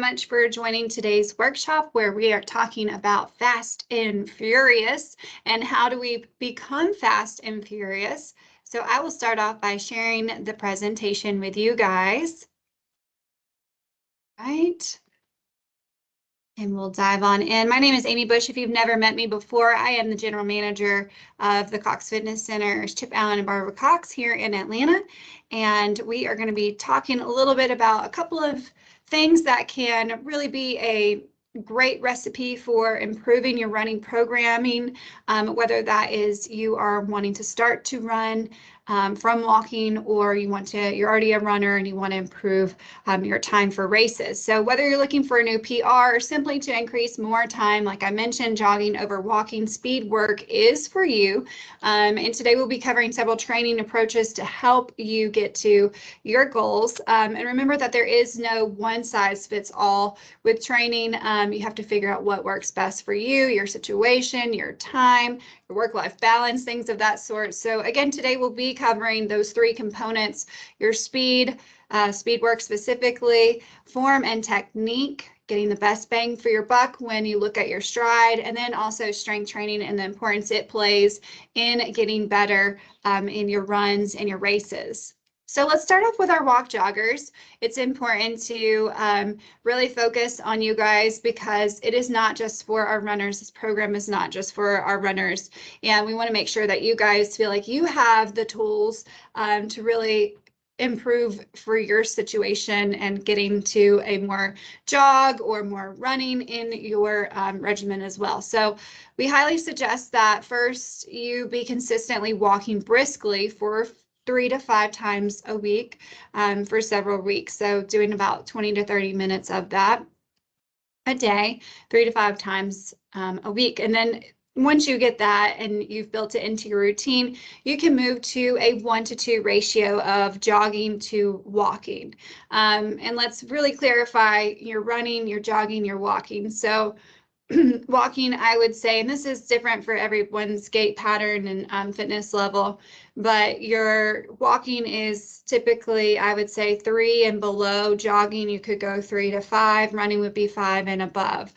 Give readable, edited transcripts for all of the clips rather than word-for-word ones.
Much for joining today's workshop where we are talking about fast and furious and how do we become fast and furious. So I will start off by sharing the presentation with you guys. Right. And we'll dive on in. My name is Amy Bush. If you've never met me before, I am the general manager of the Cox Fitness Centers, Chip Allen and Barbara Cox here in Atlanta. And we are going to be talking a little bit about a couple of things that can really be a great recipe for improving your running programming, whether that is you are wanting to start to run from walking, or you're already a runner and you want to improve your time for races. So whether you're looking for a new PR or simply to increase more time, like I mentioned, jogging over walking, speed work is for you. And today we'll be covering several training approaches to help you get to your goals. And remember that there is no one size fits all with training. You have to figure out what works best for you, your situation, your time, your work-life balance, things of that sort. So again, today we'll be covering those three components: your speed work specifically, form and technique, getting the best bang for your buck when you look at your stride, and then also strength training and the importance it plays in getting better in your runs and your races. So let's start off with our walk joggers. It's important to really focus on you guys because it is not just for our runners. This program is not just for our runners. And we want to make sure that you guys feel like you have the tools to really improve for your situation and getting to a more jog or more running in your regimen as well. So we highly suggest that first you be consistently walking briskly for 3 to 5 times a week for several weeks. So doing about 20 to 30 minutes of that a day, 3 to 5 times a week. And then once you get that and you've built it into your routine, you can move to a 1-to-2 ratio of jogging to walking. And let's really clarify: you're running, you're jogging, you're walking. So walking, I would say, and this is different for everyone's gait pattern and fitness level, but your walking is typically, I would say, 3 and below. Jogging, you could go 3 to 5. Running would be 5 and above.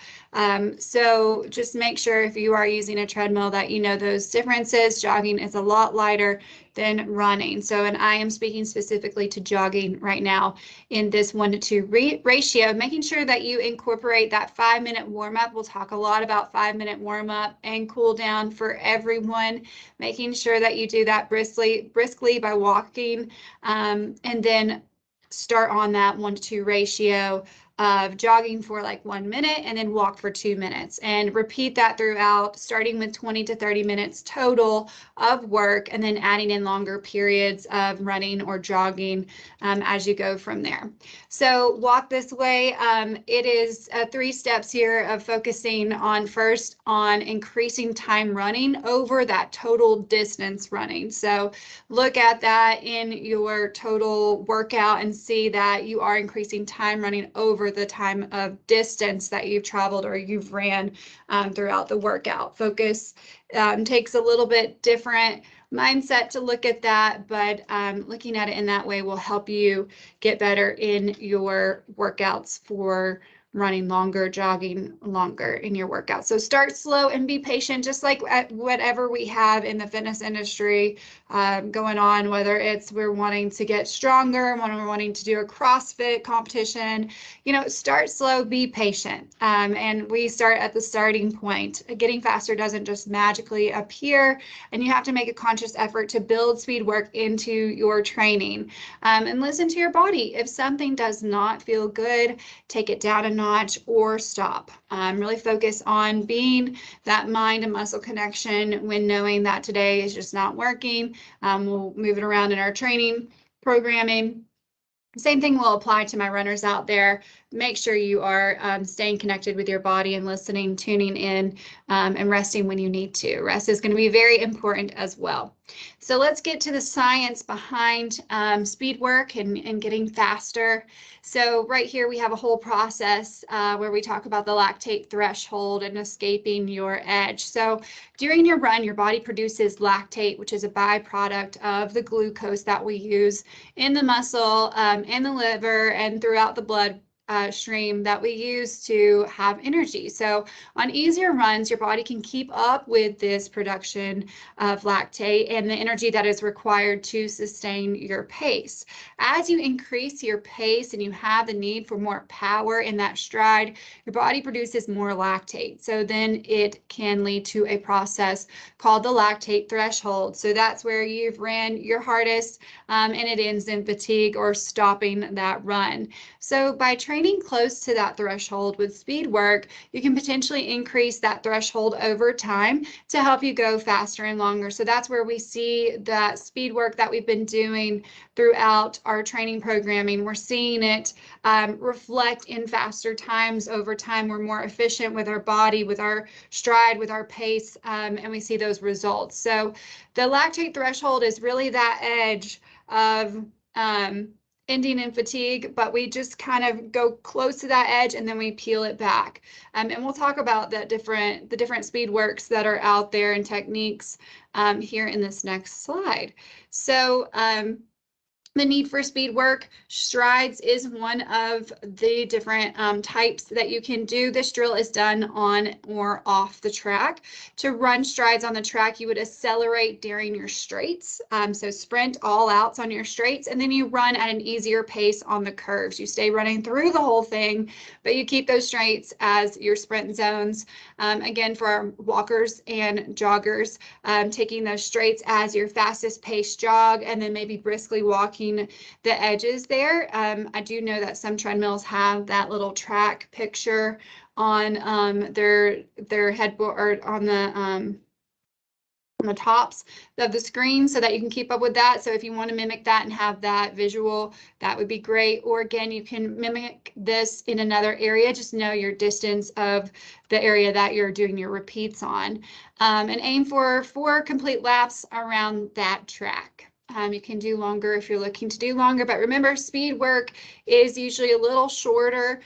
So just make sure if you are using a treadmill that you know those differences. Jogging is a lot lighter than running. So, and I am speaking specifically to jogging right now in this 1-to-2 ratio, making sure that you incorporate that 5-minute warm-up. We'll talk a lot about 5-minute warm-up and cool down for everyone, making sure that you do that briskly by walking, and then start on that 1-to-2 ratio of jogging for like 1 minute and then walk for 2 minutes, and repeat that throughout, starting with 20 to 30 minutes total of work and then adding in longer periods of running or jogging as you go from there. So walk this way. It is 3 steps here of focusing on first on increasing time running over that total distance running. So look at that in your total workout and see that you are increasing time running over the time of distance that you've traveled or you've ran throughout the workout. Focus takes a little bit different mindset to look at that, but looking at it in that way will help you get better in your workouts for running longer, jogging longer in your workout. So start slow and be patient, just like at whatever we have in the fitness industry going on, whether it's we're wanting to get stronger, when we're wanting to do a CrossFit competition, start slow, be patient. And we start at the starting point. Getting faster doesn't just magically appear, and you have to make a conscious effort to build speed work into your training. And listen to your body. If something does not feel good, take it down a notch or stop. Really focus on being that mind and muscle connection when knowing that today is just not working. We'll move it around in our training programming. Same thing will apply to my runners out there. Make sure you are staying connected with your body and listening, tuning in, and resting when you need to. Rest is going to be very important as well. So let's get to the science behind speed work and getting faster. So right here we have a whole process where we talk about the lactate threshold and escaping your edge. So during your run, your body produces lactate, which is a byproduct of the glucose that we use in the muscle, in the liver, and throughout the blood stream that we use to have energy. So on easier runs, your body can keep up with this production of lactate and the energy that is required to sustain your pace. As you increase your pace and you have the need for more power in that stride, your body produces more lactate. So then it can lead to a process called the lactate threshold. So that's where you've ran your hardest and it ends in fatigue or stopping that run. So by training close to that threshold with speed work, you can potentially increase that threshold over time to help you go faster and longer. So that's where we see that speed work that we've been doing throughout our training programming. We're seeing it reflect in faster times over time. We're more efficient with our body, with our stride, with our pace, and we see those results. So the lactate threshold is really that edge of ending in fatigue, but we just kind of go close to that edge and then we peel it back. And we'll talk about the different speed works that are out there and techniques here in this next slide. So the need for speed work, strides is one of the different types that you can do. This drill is done on or off the track. To run strides on the track, you would accelerate during your straights. So sprint all outs on your straights, and then you run at an easier pace on the curves. You stay running through the whole thing, but you keep those straights as your sprint zones. Again, for our walkers and joggers, taking those straights as your fastest pace jog, and then maybe briskly walking the edges there. I do know that some treadmills have that little track picture on their headboard or on the tops of the screen so that you can keep up with that. So if you want to mimic that and have that visual, that would be great. Or again, you can mimic this in another area. Just know your distance of the area that you're doing your repeats on, and aim for 4 complete laps around that track. You can do longer if you're looking to do longer, but remember, speed work is usually a little shorter,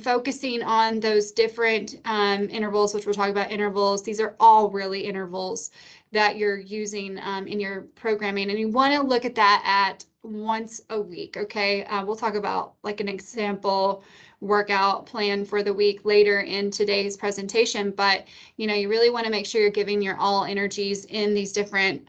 focusing on those different intervals, which we'll talk about intervals. These are all really intervals that you're using in your programming, and you want to look at that at once a week. Okay, we'll talk about like an example workout plan for the week later in today's presentation, but you know, you really want to make sure you're giving your all energies in these different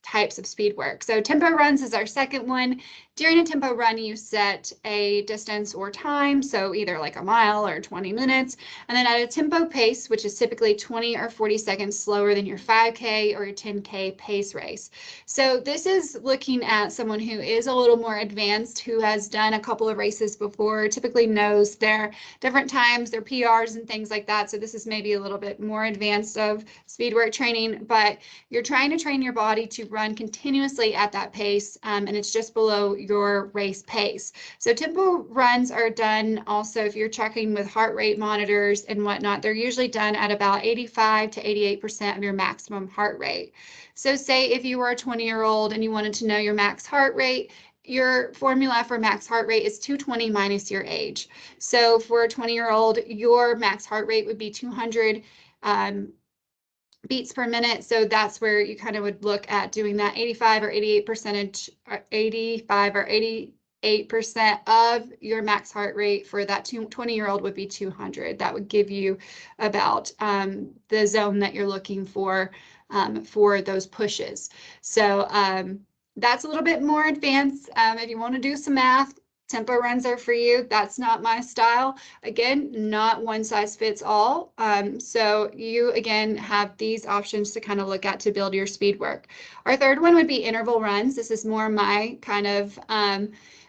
types of speed work. So tempo runs is our second one. During a tempo run, you set a distance or time, so either like a mile or 20 minutes, and then at a tempo pace, which is typically 20 or 40 seconds slower than your 5K or your 10K pace race. So this is looking at someone who is a little more advanced, who has done a couple of races before, typically knows their different times, their PRs and things like that. So this is maybe a little bit more advanced of speed work training, but you're trying to train your body to run continuously at that pace, and it's just below your race pace. So tempo runs are done also if you're tracking with heart rate monitors and whatnot. They're usually done at about 85 to 88% of your maximum heart rate. So say if you were a 20-year-old and you wanted to know your max heart rate, your formula for max heart rate is 220 minus your age. So for a 20-year-old, your max heart rate would be 200 beats per minute. So that's where you kind of would look at doing that 85 or 88% of your max heart rate for that 20-year-old would be 200. That would give you about the zone that you're looking for those pushes. So that's a little bit more advanced. If you want to do some math, tempo runs are for you. That's not my style. Again, not one size fits all. So you, again, have these options to kind of look at to build your speed work. Our third one would be interval runs. This is more my kind of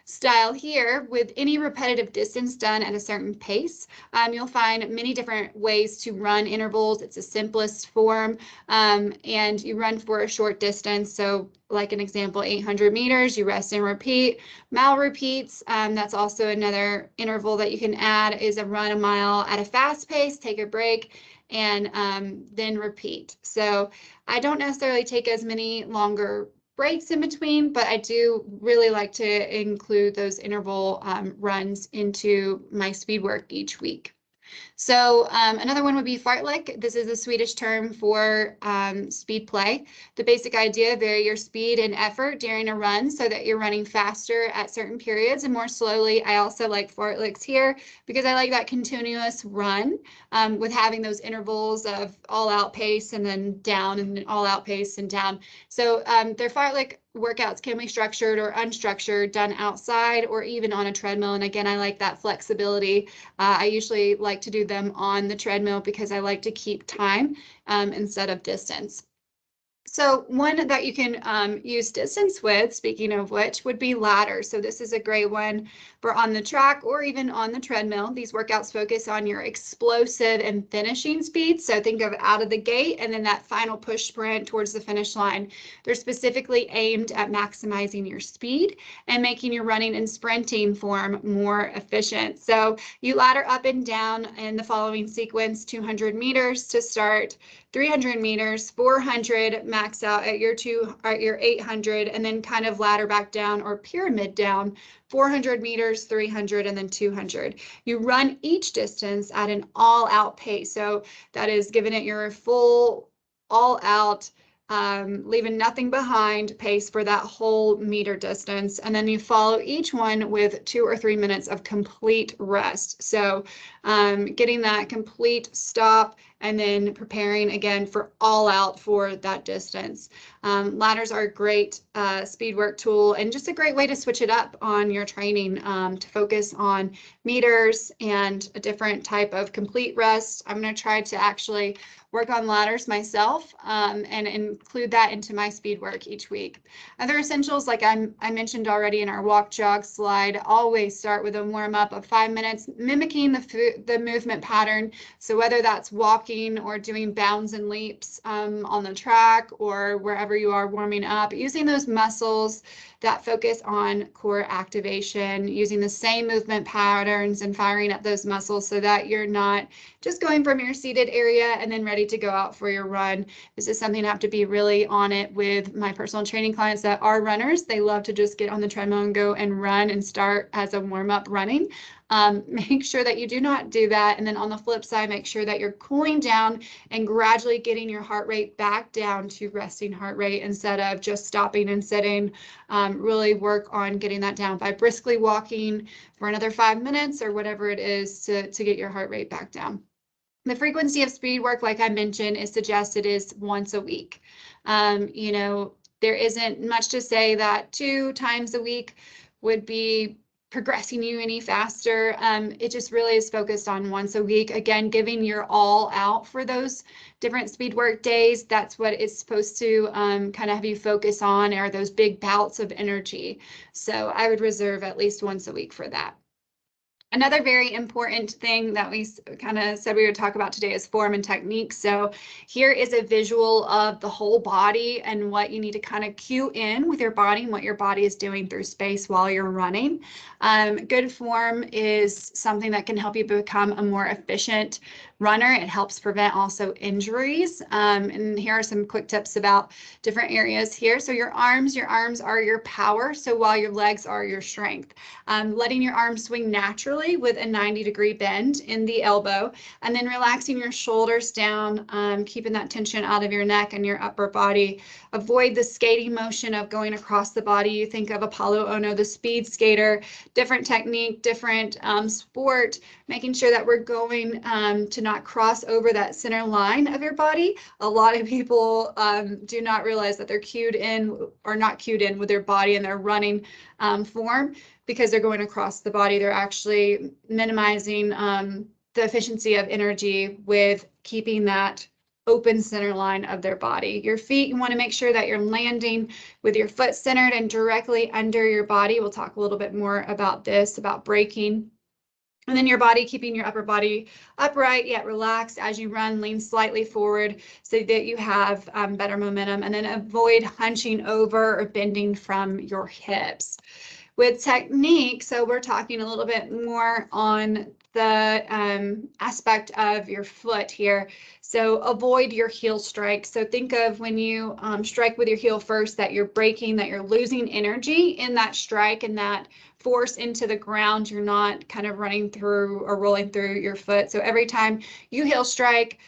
style here. With any repetitive distance done at a certain pace, you'll find many different ways to run intervals. It's the simplest form, and you run for a short distance. So like an example, 800 meters, you rest and repeat. Mile repeats, that's also another interval that you can add, is a run a mile at a fast pace, take a break, and then repeat. So I don't necessarily take as many longer breaks in between, but I do really like to include those interval runs into my speed work each week. So another one would be fartlek. This is a Swedish term for speed play. The basic idea, vary your speed and effort during a run so that you're running faster at certain periods and more slowly. I also like fartleks here because I like that continuous run with having those intervals of all out pace and then down and all out pace and down. So their fartlek workouts can be structured or unstructured, done outside or even on a treadmill. And again, I like that flexibility. I usually like to do them on the treadmill because I like to keep time instead of distance. So one that you can use distance with, speaking of which, would be ladders. So this is a great one for on the track or even on the treadmill. These workouts focus on your explosive and finishing speed. So think of out of the gate and then that final push sprint towards the finish line. They're specifically aimed at maximizing your speed and making your running and sprinting form more efficient. So you ladder up and down in the following sequence: 200 meters to start, 300 meters, 400 max out at your 800, and then kind of ladder back down or pyramid down, 400 meters, 300, and then 200. You run each distance at an all-out pace. So that is giving it your full all-out, leaving nothing behind pace for that whole meter distance. And then you follow each one with 2 or 3 minutes of complete rest. So getting that complete stop and then preparing again for all out for that distance. Ladders are a great speed work tool and just a great way to switch it up on your training to focus on meters and a different type of complete rest. I'm going to try to actually work on ladders myself and include that into my speed work each week. Other essentials, like I mentioned already in our walk jog slide, always start with a warm up of 5 minutes, mimicking the movement pattern. So whether that's walking or doing bounds and leaps on the track or wherever you are warming up, using those muscles that focus on core activation, using the same movement patterns and firing up those muscles so that you're not just going from your seated area and then ready to go out for your run. This is something I have to be really on it with my personal training clients that are runners. They love to just get on the treadmill and go and run and start as a warm-up running. Make sure that you do not do that. And then on the flip side, make sure that you're cooling down and gradually getting your heart rate back down to resting heart rate instead of just stopping and sitting. Really work on getting that down by briskly walking for another 5 minutes or whatever it is to get your heart rate back down. The frequency of speed work, like I mentioned, is suggested is once a week. There isn't much to say that 2 times a week would be progressing you any faster. It just really is focused on once a week. Again, giving your all out for those different speed work days. That's what it's supposed to kind of have you focus on, are those big bouts of energy. So I would reserve at least once a week for that. Another very important thing that we kind of said we would talk about today is form and technique. So here is a visual of the whole body and what you need to kind of cue in with your body and what your body is doing through space while you're running. Good form is something that can help you become a more efficient runner. It helps prevent also injuries. And here are some quick tips about different areas here. So your arms are your power. So while your legs are your strength. Letting your arms swing naturally with a 90-degree bend in the elbow, and then relaxing your shoulders down, keeping that tension out of your neck and your upper body. Avoid the skating motion of going across the body. You think of Apollo Ono, the speed skater, different technique, different sport, making sure that we're going to not cross over that center line of your body. A lot of people do not realize that they're cued in or not cued in with their body and their running form because they're going across the body. They're actually minimizing the efficiency of energy with keeping that open center line of their body. Your feet, you want to make sure that you're landing with your foot centered and directly under your body. We'll talk a little bit more about this, about braking. And then your body, keeping your upper body upright yet relaxed as you run, lean slightly forward so that you have better momentum, and then avoid hunching over or bending from your hips. With technique, so we're talking a little bit more on the aspect of your foot here. So avoid your heel strike. So think of when you strike with your heel first, that you're braking, that you're losing energy in that strike and that force into the ground. You're not kind of running through or rolling through your foot. So every time you heel strike,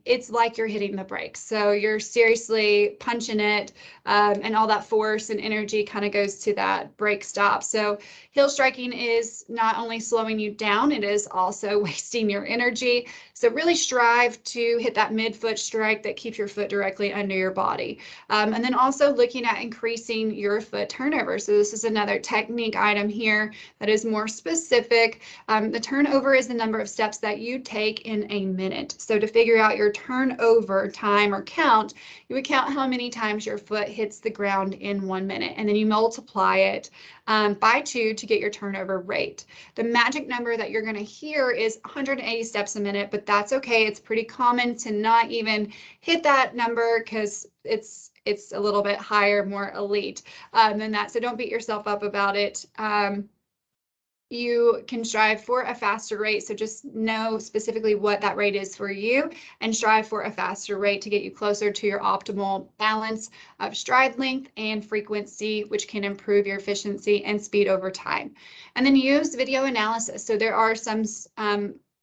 it's like you're hitting the brakes. So you're seriously punching it, and all that force and energy kind of goes to that brake stop. So heel striking is not only slowing you down, it is also wasting your energy. So really strive to hit that midfoot strike that keeps your foot directly under your body. And then also looking at increasing your foot turnover. So this is another technique item here that is more specific. The turnover is the number of steps that you take in a minute. So to figure out your turnover time or count, you would count how many times your foot hits the ground in 1 minute, and then you multiply it by 2 to get your turnover rate. The magic number that you're going to hear is 180 steps a minute, but that's okay. It's pretty common to not even hit that number because it's a little bit higher, more elite than that. So don't beat yourself up about it. You can strive for a faster rate. So just know specifically what that rate is for you and strive for a faster rate to get you closer to your optimal balance of stride length and frequency, which can improve your efficiency and speed over time. And then use video analysis. So there are some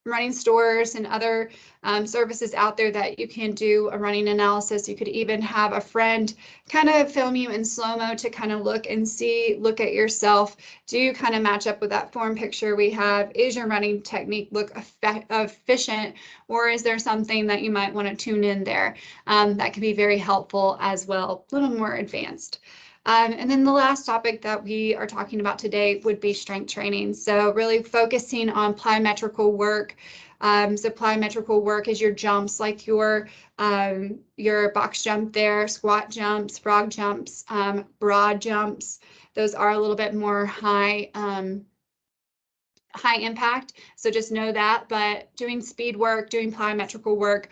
running stores and other services out there that you can do a running analysis. You could even have a friend kind of film you in slow-mo to kind of look at yourself. Do you kind of match up with that form picture we have? Is your running technique look efficient, or is there something that you might want to tune in there? That can be very helpful as well, a little more advanced. And then the last topic that we are talking about today would be strength training. So really focusing on plyometrical work. So plyometrical work is your jumps, like your box jump there, squat jumps, frog jumps, broad jumps. Those are a little bit more high impact. So just know that. But doing speed work, doing plyometrical work,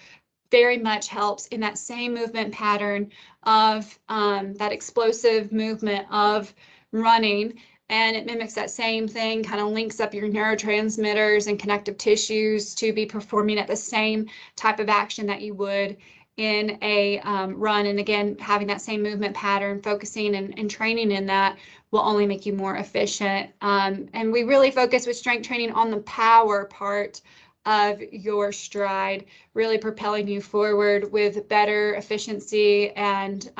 very much helps in that same movement pattern of that explosive movement of running. And it mimics that same thing, kind of links up your neurotransmitters and connective tissues to be performing at the same type of action that you would in a run. And again, having that same movement pattern, focusing and training in that will only make you more efficient. And we really focus with strength training on the power part of your stride, really propelling you forward with better efficiency and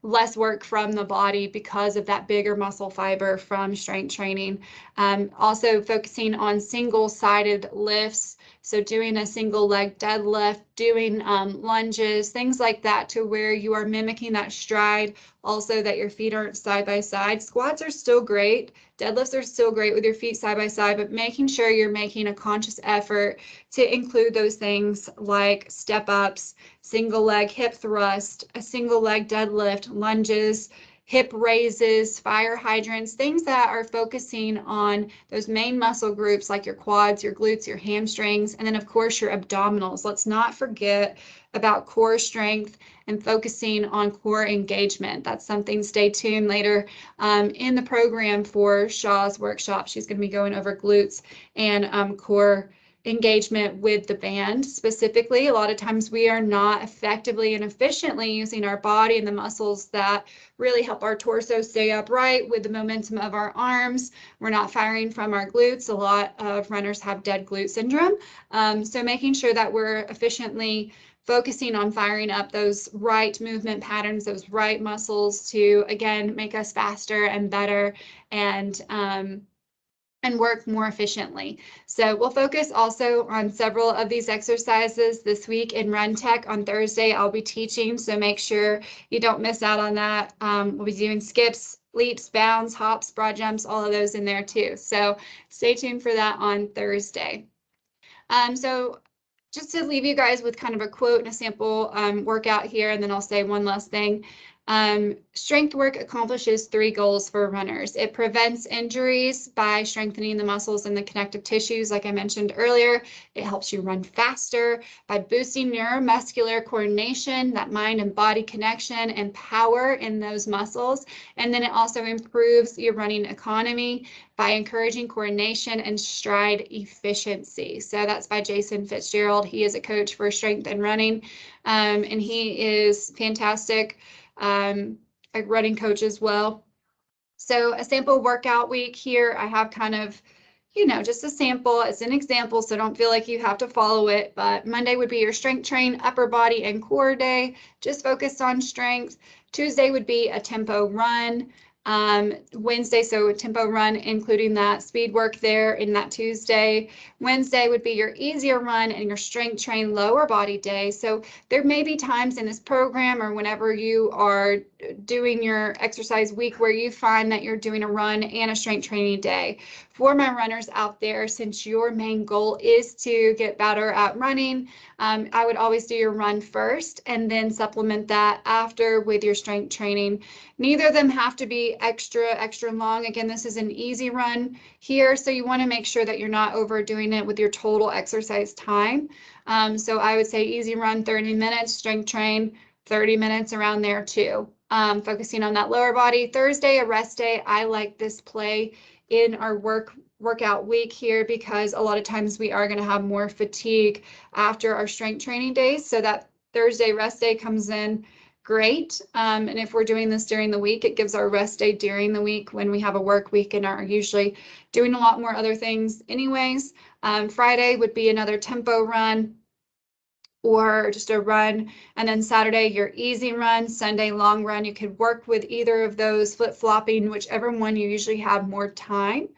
less work from the body because of that bigger muscle fiber from strength training. Also focusing on single-sided lifts. So doing a single leg deadlift, doing lunges, things like that, to where you are mimicking that stride. Also that your feet aren't side by side. Squats are still great. Deadlifts are still great with your feet side by side, but making sure you're making a conscious effort to include those things like step ups, single leg hip thrust, a single leg deadlift, lunges, hip raises, fire hydrants, things that are focusing on those main muscle groups like your quads, your glutes, your hamstrings, and then of course your abdominals. Let's not forget about core strength and focusing on core engagement. That's something, stay tuned later in the program for Shaw's workshop. She's going to be going over glutes and core engagement with the band specifically. A lot of times we are not effectively and efficiently using our body and the muscles that really help our torso stay upright with the momentum of our arms. We're not firing from our glutes. A lot of runners have dead glute syndrome. So making sure that we're efficiently focusing on firing up those right movement patterns, those right muscles to, again, make us faster and better and work more efficiently. So we'll focus also on several of these exercises this week in Run Tech. On Thursday, I'll be teaching, so make sure you don't miss out on that. We'll be doing skips, leaps, bounds, hops, broad jumps, all of those in there too. So stay tuned for that on Thursday. So just to leave you guys with kind of a quote and a sample workout here, and then I'll say one last thing. Strength work accomplishes 3 goals for runners. It prevents injuries by strengthening the muscles and the connective tissues, like I mentioned earlier. It helps you run faster by boosting neuromuscular coordination, that mind and body connection and power in those muscles. And then it also improves your running economy by encouraging coordination and stride efficiency. So that's by Jason Fitzgerald. He is a coach for strength and running, and he is fantastic. A running coach as well. So a sample workout week here, I have kind of, just a sample. It's an example, so don't feel like you have to follow it. But Monday would be your strength train, upper body and core day, just focused on strength. Tuesday would be a tempo run. Wednesday, so a tempo run, including that speed work there in that Tuesday. Wednesday would be your easier run and your strength train lower body day. So there may be times in this program or whenever you are doing your exercise week where you find that you're doing a run and a strength training day. For my runners out there, since your main goal is to get better at running, I would always do your run first and then supplement that after with your strength training. Neither of them have to be extra long. Again, this is an easy run here, so you want to make sure that you're not overdoing it with your total exercise time. So I would say easy run 30 minutes, strength train 30 minutes around there too. Focusing on that lower body. Thursday, a rest day. I like this play in our workout week here because a lot of times we are going to have more fatigue after our strength training days. So that Thursday rest day comes in great. And if we're doing this during the week, it gives our rest day during the week when we have a work week and are usually doing a lot more other things anyways. Friday would be another tempo run or just a run. And then Saturday, your easy run, Sunday, long run. You could work with either of those, flip-flopping, whichever one you usually have more time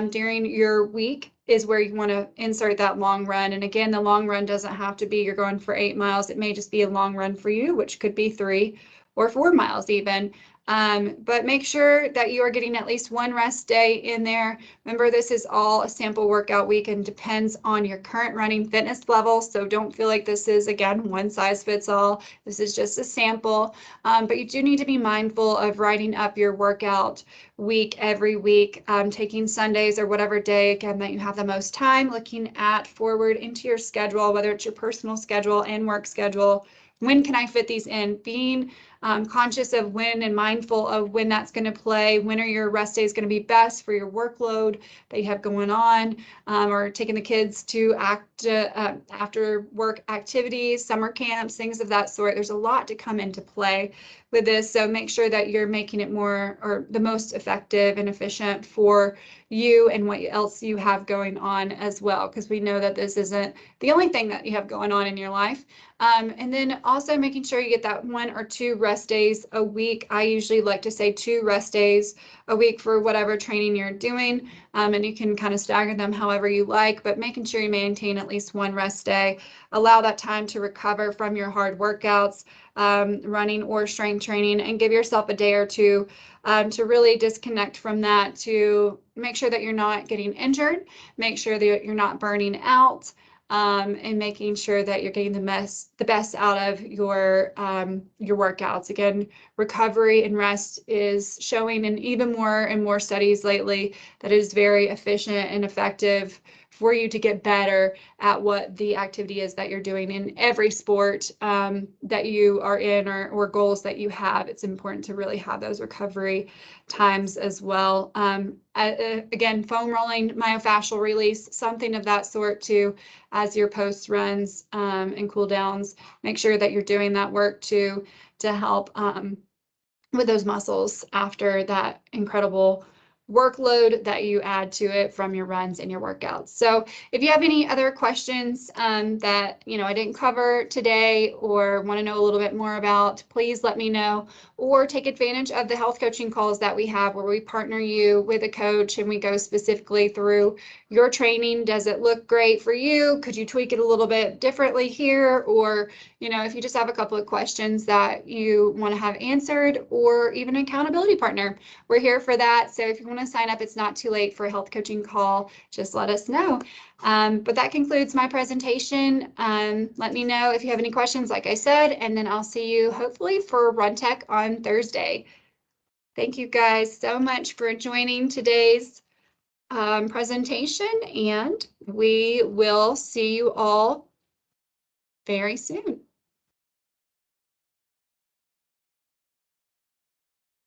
during your week is where you want to insert that long run. And again, the long run doesn't have to be you're going for 8 miles. It may just be a long run for you, which could be 3 or 4 miles even. But make sure that you are getting at least one rest day in there. Remember, this is all a sample workout week and depends on your current running fitness level. So don't feel like this is, again, one size fits all. This is just a sample. But you do need to be mindful of writing up your workout week every week, taking Sundays or whatever day, again, that you have the most time, looking at forward into your schedule, whether it's your personal schedule and work schedule. When can I fit these in? Being conscious of when and mindful of when that's going to play. When are your rest days going to be best for your workload that you have going on, or taking the kids to after work activities, summer camps, things of that sort. There's a lot to come into play with this. So make sure that you're making it more or the most effective and efficient for you and what else you have going on as well, because we know that this isn't the only thing that you have going on in your life. And then also making sure you get that 1 or 2 rest days a week. I usually like to say 2 rest days a week for whatever training you're doing. And you can kind of stagger them however you like, but making sure you maintain at least 1 rest day. Allow that time to recover from your hard workouts, running or strength training, and give yourself a day or two to really disconnect from that, to make sure that you're not getting injured, make sure that you're not burning out, and making sure that you're getting the best out of your workouts. Again, recovery and rest is showing in even more and more studies lately that it is very efficient and effective for you to get better at what the activity is that you're doing in every sport that you are in, or goals that you have. It's important to really have those recovery times as well. Again, foam rolling, myofascial release, something of that sort too, as your post runs and cool downs. Make sure that you're doing that work too to help with those muscles after that incredible workload that you add to it from your runs and your workouts. So if you have any other questions that I didn't cover today or want to know a little bit more about, please let me know, or take advantage of the health coaching calls that we have where we partner you with a coach and we go specifically through your training. Does it look great for you? Could you tweak it a little bit differently here? Or if you just have a couple of questions that you want to have answered, or even an accountability partner, we're here for that. So if you want to sign up, it's not too late for a health coaching call. Just let us know. But that concludes my presentation. Let me know if you have any questions, like I said, and then I'll see you hopefully for Run Tech on Thursday. Thank you guys so much for joining today's presentation, and we will see you all very soon.